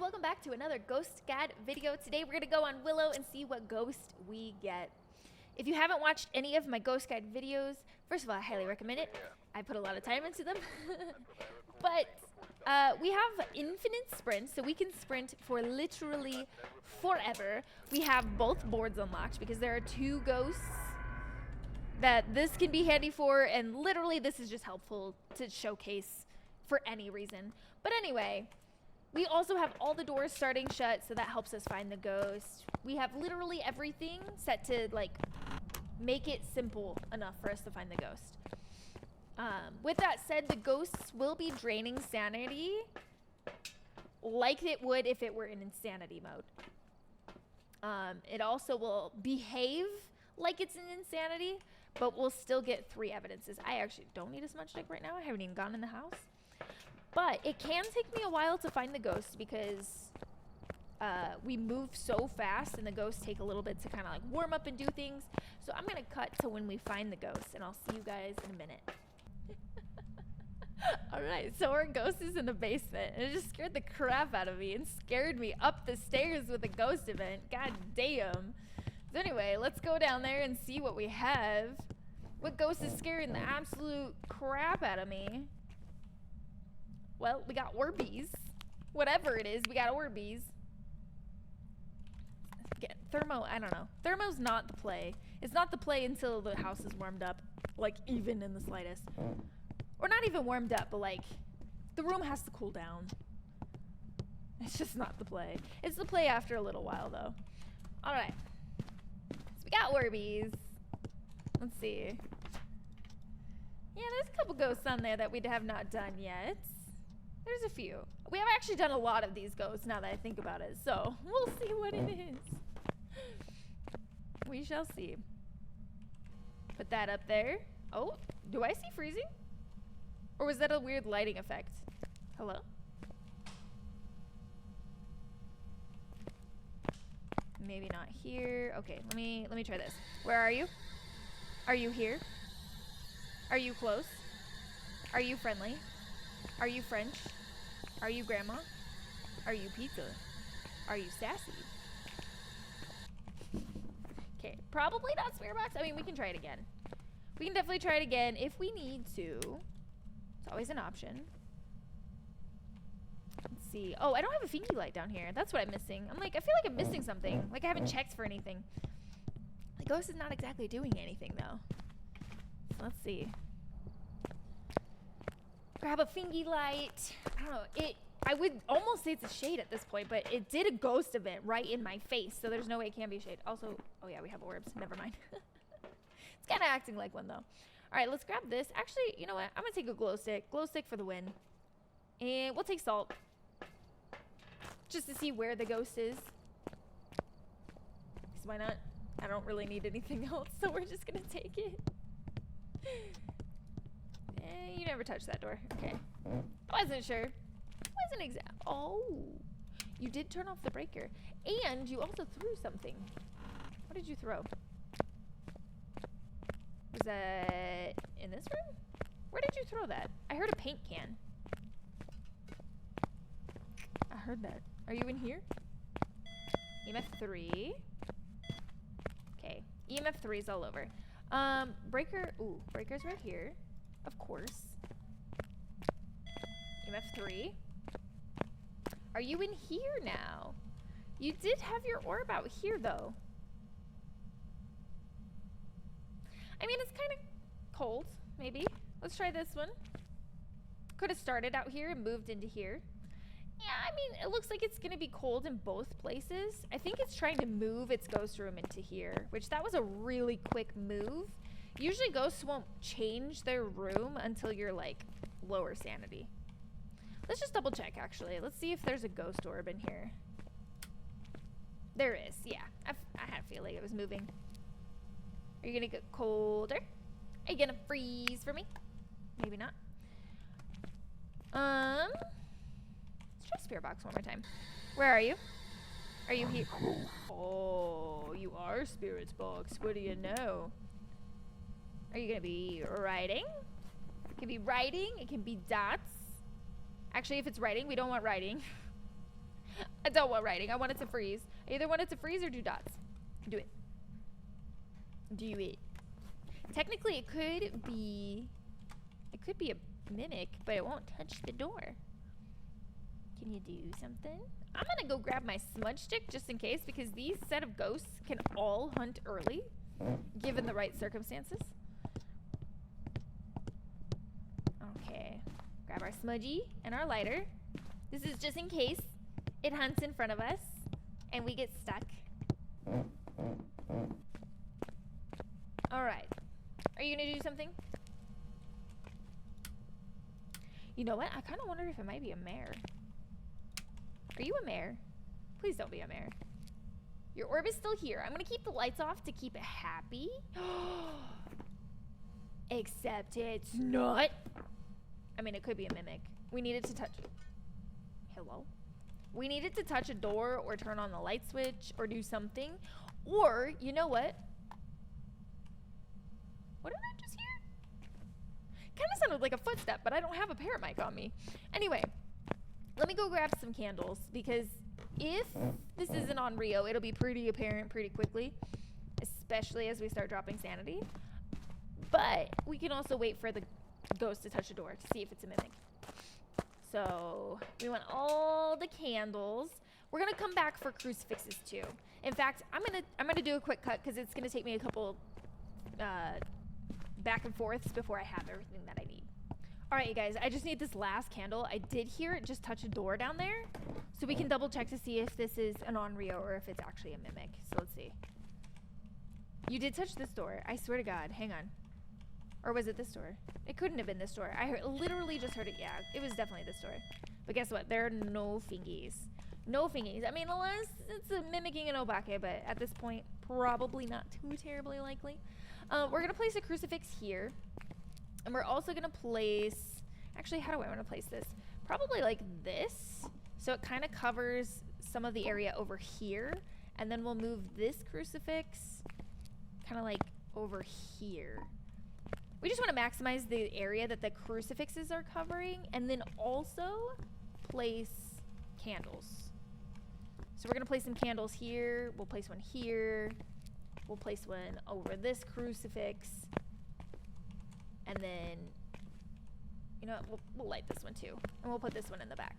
welcome back to another Ghost Guide video. Today we're going to go on Willow and see what ghost we get. If you haven't watched any of my Ghost Guide videos, first of all, I highly recommend it. I put a lot of time into them. But we have infinite sprint, so we can sprint for literally forever. We have both boards unlocked because there are two ghosts that this can be handy for, and literally this is just helpful to showcase for any reason. But anyway, we also have all the doors starting shut, so that helps us find the ghost. We have literally everything set to like make it simple enough for us to find the ghost. With that said, the ghosts will be draining sanity like it would if it were in insanity mode. It also will behave like it's in insanity, but we'll still get 3 evidences. I actually don't need a smudge stick right now. I haven't even gone in the house. But it can take me a while to find the ghost because we move so fast and the ghosts take a little bit to kind of like warm up and do things. So I'm going to cut to when we find the ghost, and I'll see you guys in a minute. Alright, so our ghost is in the basement, and it just scared the crap out of me and scared me up the stairs with a ghost event. God damn. So anyway, let's go down there and see what we have. What ghost is scaring the absolute crap out of me? Well, we got Orbeez. Whatever it is, we got Orbeez. Thermo, I don't know. Thermo's not the play. It's not the play until the house is warmed up, like even in the slightest. Or not even warmed up, but like the room has to cool down. It's just not the play. It's the play after a little while though. Alright. So we got Orbeez. Let's see. Yeah, there's a couple ghosts on there that we have not done yet. There's a few. We have actually done a lot of these ghosts now that I think about it, so we'll see what it is. We shall see. Put that up there. Oh, do I see freezing? Or was that a weird lighting effect? Hello? Maybe not here. Okay, let me try this. Where are you? Are you here? Are you close? Are you friendly? Are you French? Are you grandma? Are you pizza? Are you sassy? Okay, probably not spirit box. I mean, we can try it again. We can definitely try it again if we need to. It's always an option. Let's see. Oh, I don't have a fingy light down here. That's what I'm missing. I'm like, I feel like I'm missing something. Like I haven't checked for anything. The ghost is not exactly doing anything though. So let's see. Grab a fingy light. I don't know. I would almost say it's a shade at this point, but it did a ghost event right in my face, so there's no way it can be a shade. Also, oh yeah, we have orbs. Never mind. It's kind of acting like one, though. All right, let's grab this. Actually, you know what? I'm going to take a glow stick. Glow stick for the win. And we'll take salt. Just to see where the ghost is. Because why not? I don't really need anything else, so we're just going to take it. You never touched that door. Okay. I wasn't sure. Wasn't exact. Oh. You did turn off the breaker. And you also threw something. What did you throw? Was that in this room? Where did you throw that? I heard a paint can. I heard that. Are you in here? EMF 3. Okay. EMF 3 is all over. Breaker. Ooh, breaker's right here. Of course. EMF 3. Are you in here now? You did have your orb out here, though. I mean, it's kind of cold, maybe. Let's try this one. Could have started out here and moved into here. Yeah, I mean, it looks like it's going to be cold in both places. I think it's trying to move its ghost room into here, which that was a really quick move. Usually ghosts won't change their room until you're like lower sanity. Let's just double check actually. Let's see if there's a ghost orb in here. There is, yeah. I had a feeling it was moving. Are you gonna get colder? Are you gonna freeze for me? Maybe not. Let's try spirit box one more time. Where are you? Are you here? Oh, you are spirit box. What do you know? Are you gonna be writing? It can be writing. It can be dots. Actually, if it's writing, we don't want writing. I don't want writing. I want it to freeze. I either want it to freeze or do dots. Do it. Do it. Technically, it could be a mimic, but it won't touch the door. Can you do something? I'm gonna go grab my smudge stick just in case, because these set of ghosts can all hunt early, given the right circumstances. Okay. Grab our smudgy and our lighter. This is just in case it hunts in front of us and we get stuck. Alright. Are you gonna do something? You know what? I kind of wonder if it might be a mare. Are you a mare? Please don't be a mare. Your orb is still here. I'm gonna keep the lights off to keep it happy. Except it's not. I mean, it could be a mimic. We needed to touch... Hello? We needed to touch a door or turn on the light switch or do something. Or, you know what? What did I just hear? Kind of sounded like a footstep, but I don't have a parrot mic on me. Anyway, let me go grab some candles, because if this is an Onryo, it'll be pretty apparent pretty quickly, especially as we start dropping sanity. But we can also wait for the ghost to touch the door to see if it's a mimic. So we want all the candles. We're gonna come back for crucifixes too. In fact, I'm gonna do a quick cut, because it's gonna take me a couple back and forths before I have everything that I need. Alright, you guys, I just need this last candle. I did hear it just touch a door down there, so we can double check to see if this is an Onryo or if it's actually a mimic. So let's see. You did touch this door. I swear to God. Hang on. Or was it this door? It couldn't have been this door. I literally just heard it. Yeah, it was definitely this door. But guess what? There are no fingies. No fingies. I mean, unless it's a mimicking an obake, but at this point, probably not too terribly likely. We're going to place a crucifix here. And we're also going to place... Actually, how do I want to place this? Probably like this. So it kind of covers some of the area over here. And then we'll move this crucifix kind of like over here. We just want to maximize the area that the crucifixes are covering. And then also place candles. So we're going to place some candles here. We'll place one here. We'll place one over this crucifix. And then, you know what, we'll light this one too. And we'll put this one in the back.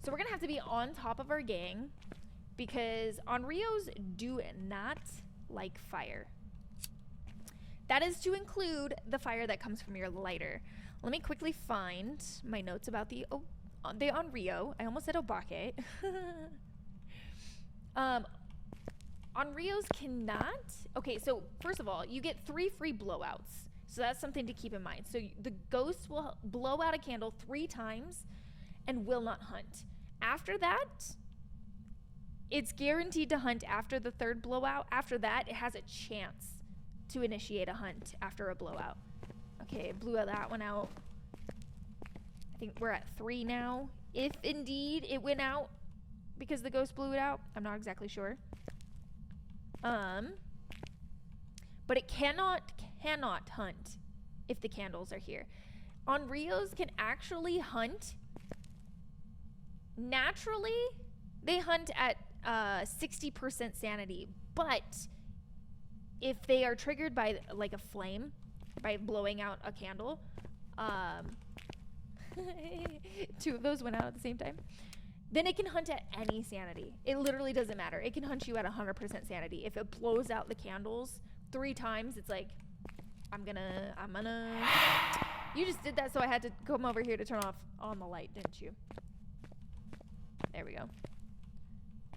So we're going to have to be on top of our gang, because Onryos do not like fire. That is to include the fire that comes from your lighter. Let me quickly find my notes about the Onryo. I almost said obake. Onryos cannot... Okay, so first of all, you get 3 free blowouts. So that's something to keep in mind. So the ghost will blow out a candle 3 times and will not hunt. After that, it's guaranteed to hunt after the 3rd blowout. After that, it has a chance to initiate a hunt after a blowout. Okay, blew that one out. I think we're at 3 now. If indeed it went out because the ghost blew it out, I'm not exactly sure. But it cannot hunt if the candles are here. Onryos can actually hunt. Naturally, they hunt at 60% sanity, but if they are triggered by like a flame, by blowing out a candle, 2 of those went out at the same time, then it can hunt at any sanity. It literally doesn't matter. It can hunt you at 100% sanity. If it blows out the candles 3 times, it's like, I'm gonna... You just did that, so I had to come over here to turn on the light, didn't you? There we go.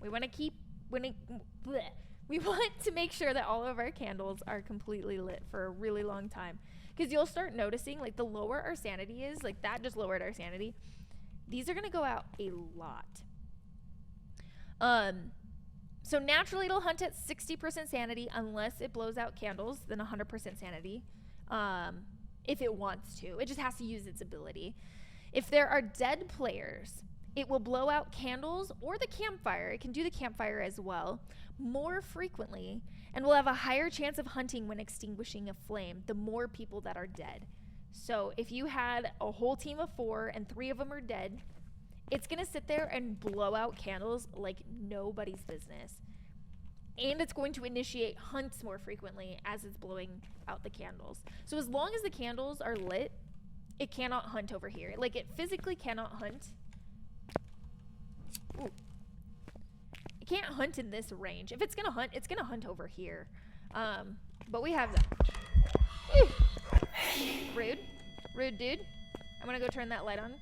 We want to keep... We want to make sure that all of our candles are completely lit for a really long time. Because you'll start noticing, like, the lower our sanity is, like, that just lowered our sanity. These are going to go out a lot. So naturally it'll hunt at 60% sanity unless it blows out candles, then 100% sanity. If it wants to. It just has to use its ability. If there are dead players, it will blow out candles or the campfire. It can do the campfire as well more frequently, and will have a higher chance of hunting when extinguishing a flame the more people that are dead. So if you had a whole team of 4 and 3 of them are dead, it's gonna sit there and blow out candles like nobody's business. And it's going to initiate hunts more frequently as it's blowing out the candles. So as long as the candles are lit, it cannot hunt over here. Like, it physically cannot hunt. Ooh. It can't hunt in this range. If it's gonna hunt over here. But we have that. Ooh. Rude. Rude, dude. I'm gonna go turn that light on.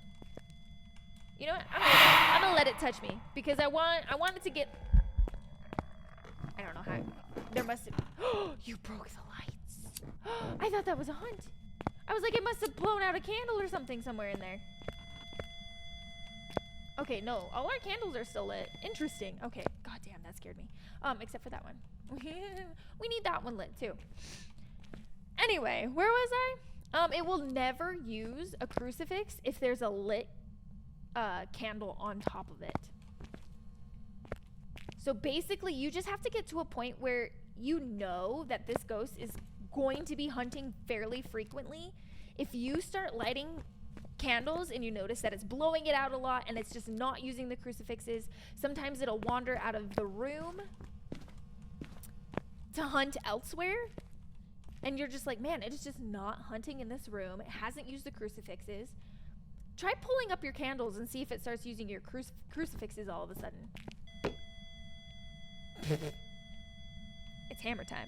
You know what? I'm gonna let it touch me because I want it to get. I don't know how. There must have. Oh, you broke the lights. I thought that was a hunt. I was like, it must have blown out a candle or something somewhere in there. Okay, no, all our candles are still lit. Interesting. Okay, goddamn, that scared me. Except for that one. We need that one lit too. Anyway, where was I? It will never use a crucifix if there's a lit candle on top of it. So basically, you just have to get to a point where you know that this ghost is going to be hunting fairly frequently. If you start lighting candles and you notice that it's blowing it out a lot and it's just not using the crucifixes, sometimes it'll wander out of the room to hunt elsewhere. And you're just like, man, it is just not hunting in this room. It hasn't used the crucifixes. Try pulling up your candles and see if it starts using your crucifixes all of a sudden. It's hammer time.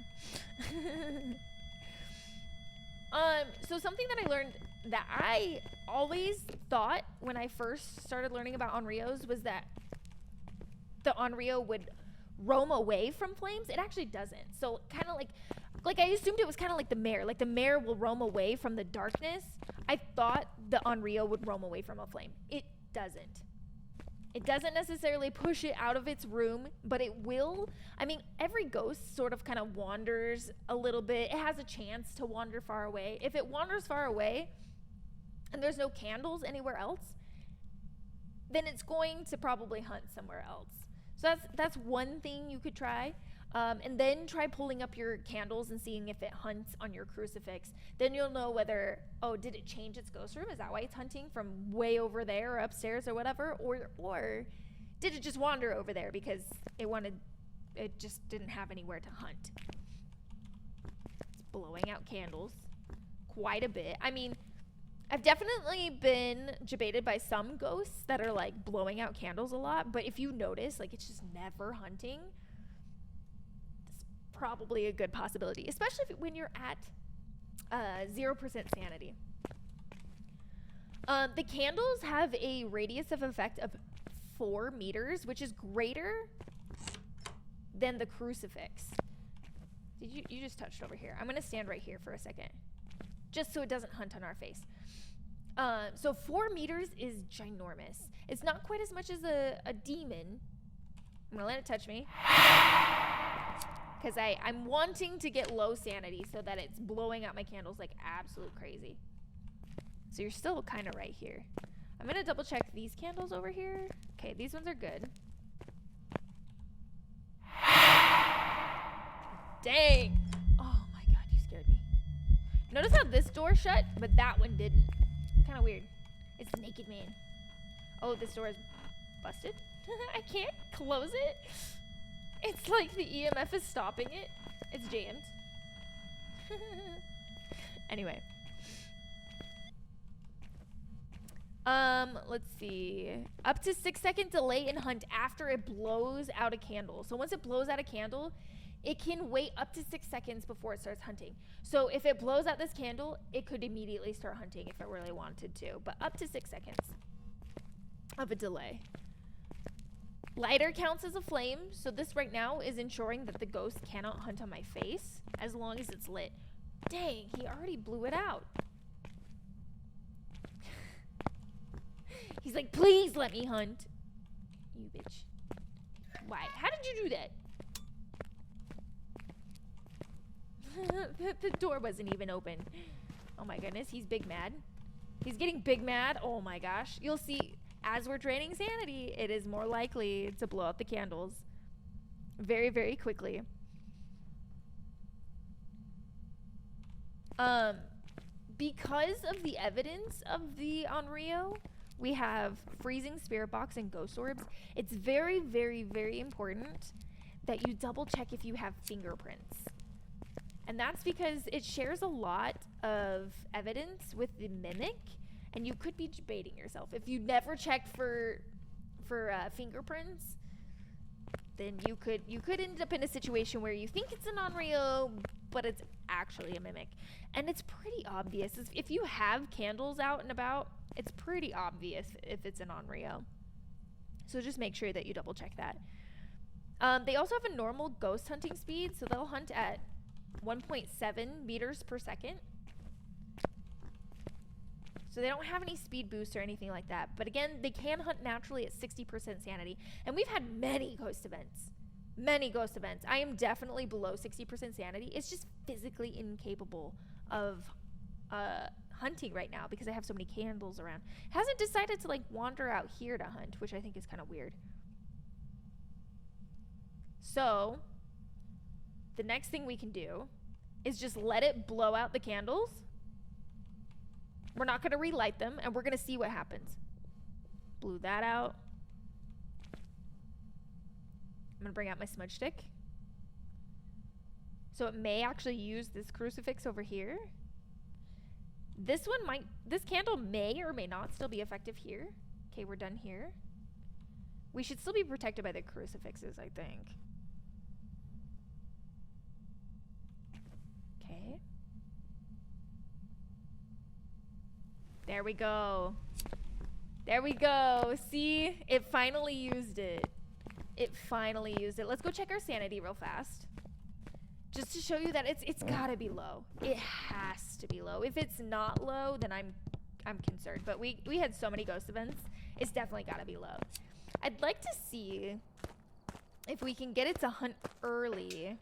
So something that I learned that I always thought when I first started learning about Onryos was that the Onryo would roam away from flames. It actually doesn't. So kind of like I assumed it was kind of like the mare. Like the mare will roam away from the darkness. I thought the Onryo would roam away from a flame. It doesn't. It doesn't necessarily push it out of its room, but it will. I mean, every ghost sort of kind of wanders a little bit. It has a chance to wander far away. If it wanders far away and there's no candles anywhere else, then it's going to probably hunt somewhere else. So that's one thing you could try. And then try pulling up your candles and seeing if it hunts on your crucifix. Then you'll know whether, oh, did it change its ghost room? Is that why it's hunting from way over there or upstairs or whatever? Or did it just wander over there because it just didn't have anywhere to hunt? It's blowing out candles quite a bit. I mean, I've definitely been debated by some ghosts that are like blowing out candles a lot. But if you notice, like, it's just never hunting, probably a good possibility, especially when you're at 0% sanity. The candles have a radius of effect of 4 meters, which is greater than the crucifix. You just touched over here. I'm gonna stand right here for a second, just so it doesn't hunt on our face. So 4 meters is ginormous. It's not quite as much as a demon. I'm gonna let it touch me. Because I'm wanting to get low sanity so that it's blowing out my candles like absolute crazy. So you're still kind of right here. I'm going to double check these candles over here. Okay, these ones are good. Dang. Oh my god, you scared me. Notice how this door shut, but that one didn't. Kind of weird. It's Naked Man. Oh, this door is busted. I can't close it. It's like the EMF is stopping it. It's jammed. Anyway. Let's see. Up to 6-second delay in hunt after it blows out a candle. So once it blows out a candle, it can wait up to 6 seconds before it starts hunting. So if it blows out this candle, it could immediately start hunting if it really wanted to. But up to 6 seconds of a delay. Lighter counts as a flame, so this right now is ensuring that the ghost cannot hunt on my face as long as it's lit. Dang, he already blew it out. He's like, please let me hunt. You bitch. Why? How did you do that? The door wasn't even open. Oh my goodness, he's big mad. He's getting big mad. Oh my gosh. You'll see. As we're draining sanity, it is more likely to blow out the candles very, very quickly. Because of the evidence of the Onryo, we have freezing spirit box and ghost orbs. It's very, very, very important that you double check if you have fingerprints. And that's because it shares a lot of evidence with the mimic, and you could be baiting yourself. If you never check for fingerprints, then you could end up in a situation where you think it's an Onryo, but it's actually a mimic. And it's pretty obvious. If you have candles out and about, it's pretty obvious if it's an Onryo. So just make sure that you double check that. They also have a normal ghost hunting speed, so they'll hunt at 1.7 meters per second. So they don't have any speed boosts or anything like that. But again, they can hunt naturally at 60% sanity. And we've had many ghost events. Many ghost events. I am definitely below 60% sanity. It's just physically incapable of hunting right now because I have so many candles around. It hasn't decided to like wander out here to hunt, which I think is kind of weird. So the next thing we can do is just let it blow out the candles. We're not going to relight them, and we're going to see what happens. Blew that out. I'm going to bring out my smudge stick. So it may actually use this crucifix over here. This candle may or may not still be effective here. Okay, we're done here. We should still be protected by the crucifixes, I think. Okay. There we go. There we go. See? It finally used it. It finally used it. Let's go check our sanity real fast. Just to show you that it's gotta be low. It has to be low. If it's not low, then I'm concerned. But we had so many ghost events. It's definitely gotta be low. I'd like to see if we can get it to hunt early.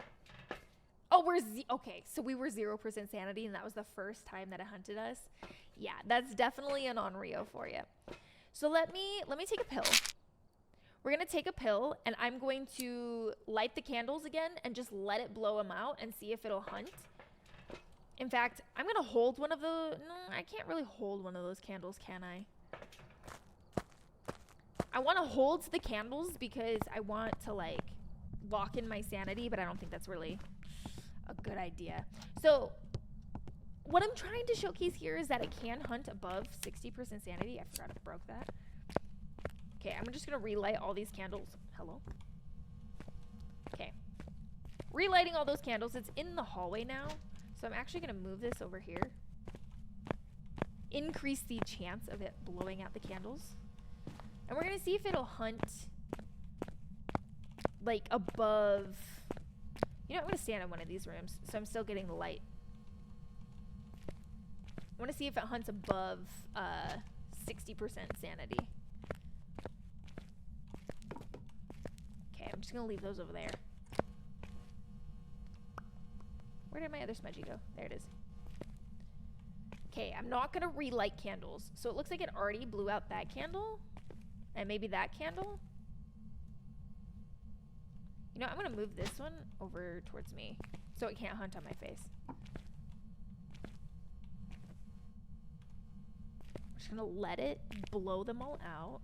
Oh, okay, so we were 0% sanity, and that was the first time that it hunted us. Yeah, that's definitely an Onryo for you. So let me take a pill. We're going to take a pill, and I'm going to light the candles again and just let it blow them out and see if it'll hunt. In fact, I'm going to hold one of the... No, I can't really hold one of those candles, can I? I want to hold the candles because I want to, like, lock in my sanity, but I don't think that's really a good idea. So what I'm trying to showcase here is that it can hunt above 60% sanity. I forgot I broke that. Okay, I'm just gonna relight all these candles. Hello? Okay. Relighting all those candles. It's in the hallway now. So I'm actually gonna move this over here. Increase the chance of it blowing out the candles. And we're gonna see if it'll hunt like above... You know, I'm gonna stand in one of these rooms, so I'm still getting the light. I wanna see if it hunts above 60% sanity. Okay, I'm just gonna leave those over there. Where did my other smudgy go? There it is. Okay, I'm not gonna relight candles. So it looks like it already blew out that candle. And maybe that candle. You know, I'm gonna move this one over towards me so it can't hunt on my face. I'm just gonna let it blow them all out.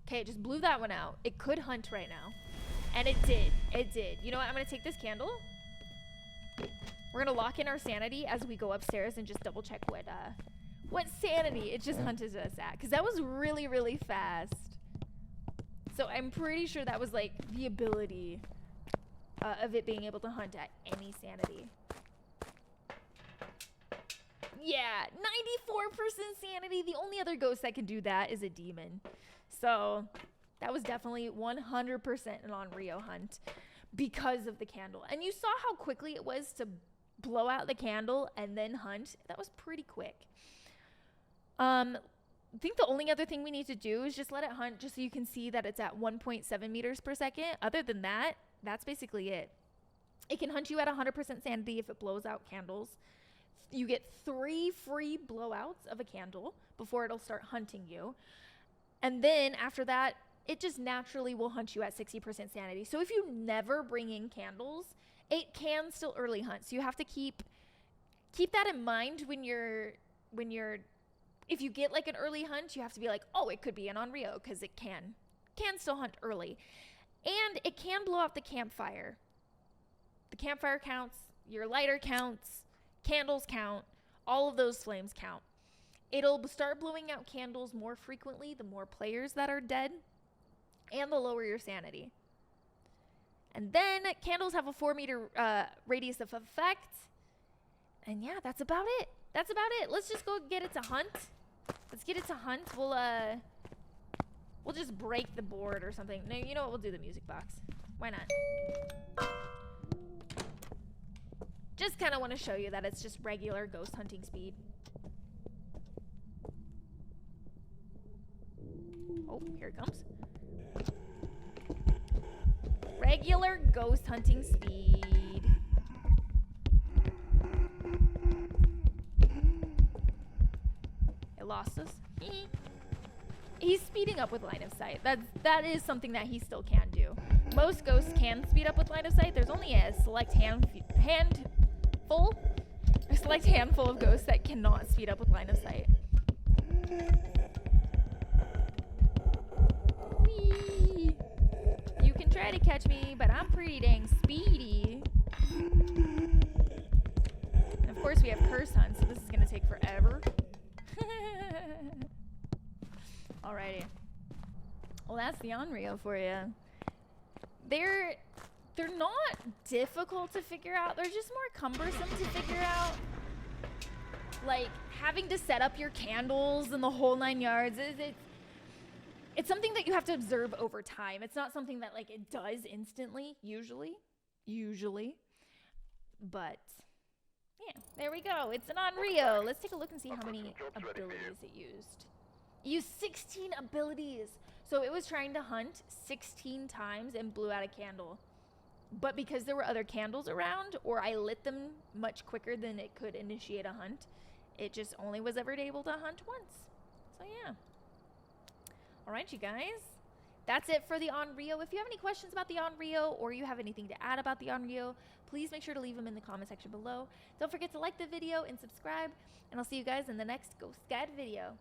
Okay, it just blew that one out. It could hunt right now. And it did. It did. You know what? I'm gonna take this candle. We're gonna lock in our sanity as we go upstairs and just double check what sanity it just hunted us at. Because that was really, really fast. So I'm pretty sure that was like the ability of it being able to hunt at any sanity. Yeah, 94% sanity. The only other ghost that can do that is a demon. So that was definitely 100% an Onryo hunt because of the candle. And you saw how quickly it was to blow out the candle and then hunt. That was pretty quick. I think the only other thing we need to do is just let it hunt just so you can see that it's at 1.7 meters per second. Other than that, that's basically it. It can hunt you at 100% sanity if it blows out candles. You get 3 free blowouts of a candle before it'll start hunting you. And then after that, it just naturally will hunt you at 60% sanity. So if you never bring in candles, it can still early hunt. So you have to keep that in mind when you're if you get like an early hunt, you have to be like, oh, it could be an Onryo, because it can still hunt early. And it can blow out the campfire. The campfire counts, your lighter counts, candles count, all of those flames count. It'll start blowing out candles more frequently the more players that are dead, and the lower your sanity. And then candles have a 4-meter radius of effect. And yeah, that's about it. That's about it. Let's just go get it to hunt. Let's get it to hunt. We'll just break the board or something. No, you know what? We'll do the music box. Why not? Just kind of want to show you that it's just regular ghost hunting speed. Oh, here it comes. Regular ghost hunting speed. It lost us. He's speeding up with line of sight. That is something that he still can do. Most ghosts can speed up with line of sight. There's only a select handful of ghosts that cannot speed up with line of sight. Whee! You can try to catch me, but I'm pretty dang speedy. And of course we have curse hunt, so this is gonna take forever. Alrighty. Well, that's the Onryo for you. They're not difficult to figure out. They're just more cumbersome to figure out. Like, having to set up your candles and the whole 9 yards. It's something that you have to observe over time. It's not something that, like, it does instantly, usually. But, yeah, there we go. It's an Onryo. Let's take a look and see how many abilities it used. It used 16 abilities. So it was trying to hunt 16 times and blew out a candle. But because there were other candles around, or I lit them much quicker than it could initiate a hunt, it just only was ever able to hunt once. So yeah. Alright, you guys. That's it for the Onryo. If you have any questions about the Onryo, or you have anything to add about the Onryo, please make sure to leave them in the comment section below. Don't forget to like the video and subscribe, and I'll see you guys in the next Ghost Guide video.